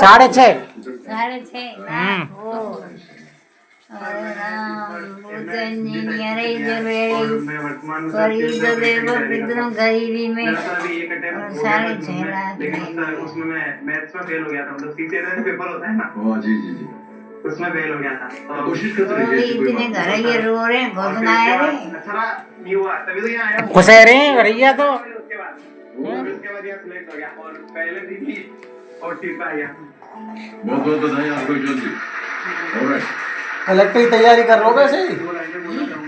6:30। 6:30 लाख हो। अरे राम वो तो इंजीनियर ही तो देखो कितना गरीबी में और 6:30 लाख उसमें मैं मैथ्स में फेल हो गया था, मतलब सीटेट पेपर होता है ना। जी जी जी, उसमें फेल हो गया था। कोशिश करते रहिए। इतने घर ये रो रहे हैं, घोषणा है रे। अच्छा नहीं हुआ तभी तो यहाँ आया। खुश है रे भैया तो। उसके बाद यहाँ सिलेक्ट हो गया और पहले दिन ही और टीप आ गया। बहुत बहुत बधाई आपको जल्दी। ऑलराइट, कलेक्टर की तैयारी कर रहे हो वैसे ही?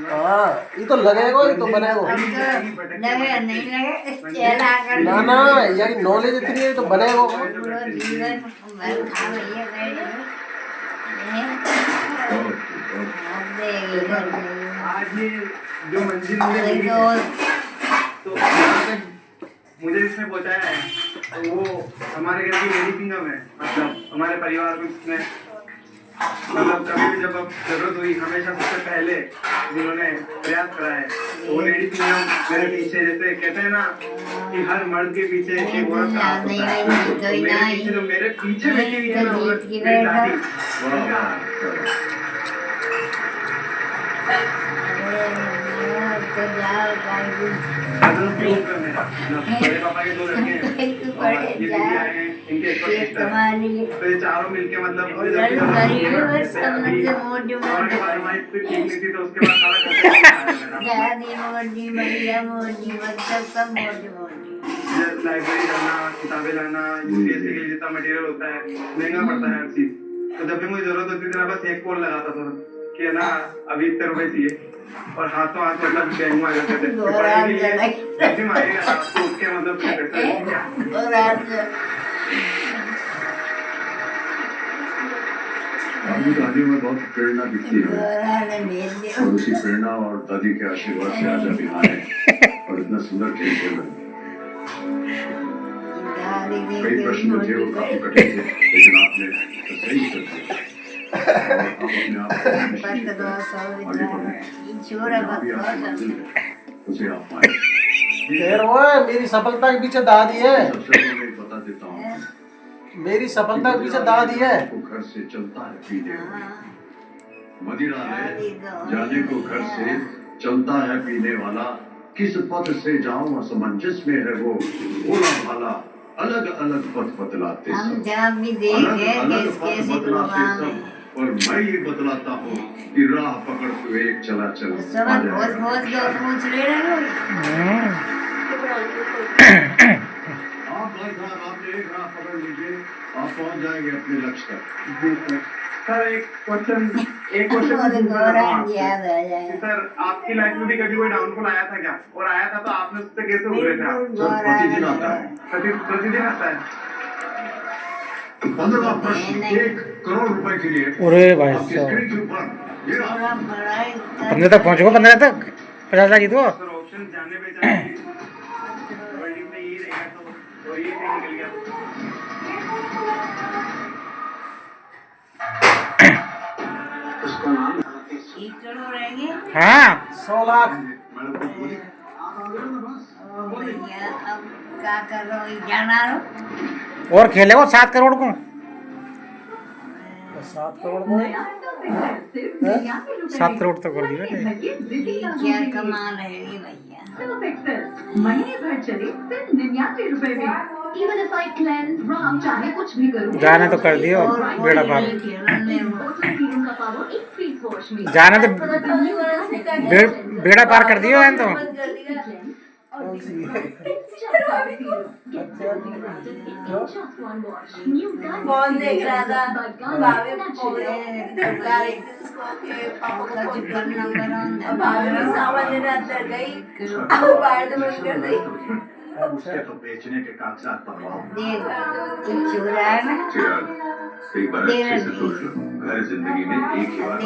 हाँ, ये तो लगेगा, ये तो बनेगा। लगे नहीं लगे चला कर ना ना, यार नॉलेज इतनी है तो बनेगा। पूरा जीवन भर खा भैया आज ये जो मंजिल मुझे मिली है, तो मुझे इसमें पहुंचाया है, तो वो हमारे घर की लेडी सिंगम है। मतलब हमारे परिवार में इसने मतलब कभी भी जब जरूरत हुई हमेशा सबसे पहले जिन्होंने प्रयास करा है, तो वो लेडी सिंगम मेरे पीछे, जैसे कहते हैं ना कि हर मर्द के पीछे एक औरत का हाथ होता है, तो मेरे पीछे जो मेरे पीछे बैठी हुई है ना औरत, मेरी दादी। बड़े पापा के 2 लड़के हैं, तो ये चारों मिलके मतलब तो उसके बाद लाइब्रेरी जाना, किताबें लाना, यूपीएससी के लिए जितना मटेरियल होता है महंगा पड़ता है हर चीज। तो जब भी मुझे जरूरत होती थी ना बस एक कॉल लगाता था कि है ना अभी इतने रुपए चाहिए, और हाथों हाथ मतलब बैंक में आ जाते थे। मारेगा तो उसके मतलब अपनी दादी में बहुत प्रेरणा दिखती है, और उसी प्रेरणा और दादी के आशीर्वाद से आज अभी यहाँ है और इतना सुंदर खेल खेल रहे हैं। कई प्रश्न थे वो काफी कठिन थे, लेकिन आपने तो सही उत्तर दिया। आप अपने आप को आगे बढ़े, उसे आप पाए। मेरी सफलता के पीछे दादी है। सबसे पहले मैं बता देता हूँ, मेरी सफलता के पीछे दादी है। को घर से चलता है पीने वाला, मदिरा ले जाने को घर से चलता है पीने वाला, किस पथ से जाऊं असमंजस में है वो भोला भाला, अलग अलग पथ बतलाते हम सब, जब भी अलग देखे अलग किस पथ कैसे बतलाते प्रोग्राम सब, और मैं ये बतलाता हूँ कि राह पकड़ तू एक चला चल आ सब घोष जाएगा। घोष के पूछ ले रहे हो। आप भाई साहब, आपने एक राह पकड़ लीजिए, आप पहुँच जाएंगे अपने लक्ष्य तक। सर एक क्वेश्चन याद आ जाए सर, आपकी लाइफ में भी कभी कोई डाउनफॉल आया था क्या, और आया था तो आपने उससे कैसे उभरे थे? सर प्रतिदिन आता है, प्रतिदिन आता है। 15 प्रश्न 1 करोड़ रुपए के लिए अरे भाई आपकी साहब, स्क्रीन के ऊपर ये रहा। 15 तक पहुँच गो, 15 तक 50 लाख जीतो। सर ऑप्शन जाने पे वर्ल्डिंग में ये रहेगा तो ये निकल गया। उसका नाम 1 करोड़ रहेंगे। हाँ 100 लाख। भैया अब क्या कर रहा हूँ जाना रो। और खेले वो 7 करोड़ को। 7 करोड़ को 7 करोड़ तक कर दिया। क्या कमाल है ये भैया। महीने भर चले सिर्फ 99 रुपए में। Even if I cleanse, rub, चाहे कुछ भी करूं। जाने तो कर दियो बेड़ा पार। जाने तो बेड़ा पार कर दियो है तो। कौन देख रहा था? भाभी सामान लेने अंदर गई, बाहर तो बंद कर दी। उसके तो बेचने के कागजात पर एक बार अच्छे से सोच लो, घर जिंदगी में एक ही बार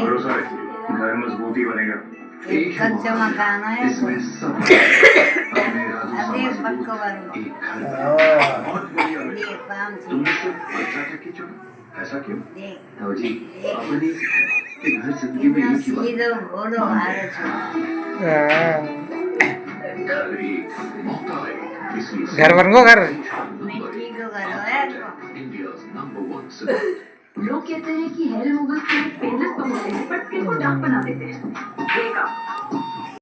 भरोसा रखिए, घर मजबूती बनेगा। कच्चा मकान है इसमें सब अपने अरे बकवास एक घर बहुत बढ़िया लगा। देख काम से तुमने सिर्फ बच्चा तक की चुना, ऐसा क्यों? देख तो जी अपनी कि घर जिंदगी में एक ही बार सीधो घोड़ो भारत घर एक मौका है, इसलिए घर बन गो घर। मिट्टी को करो यार। India's #1 cinema. लोग कहते हैं कि हेयर रिमूवल पेनलेस तो होते हैं, बट स्किन को डार्क बना देते हैं। Wake up.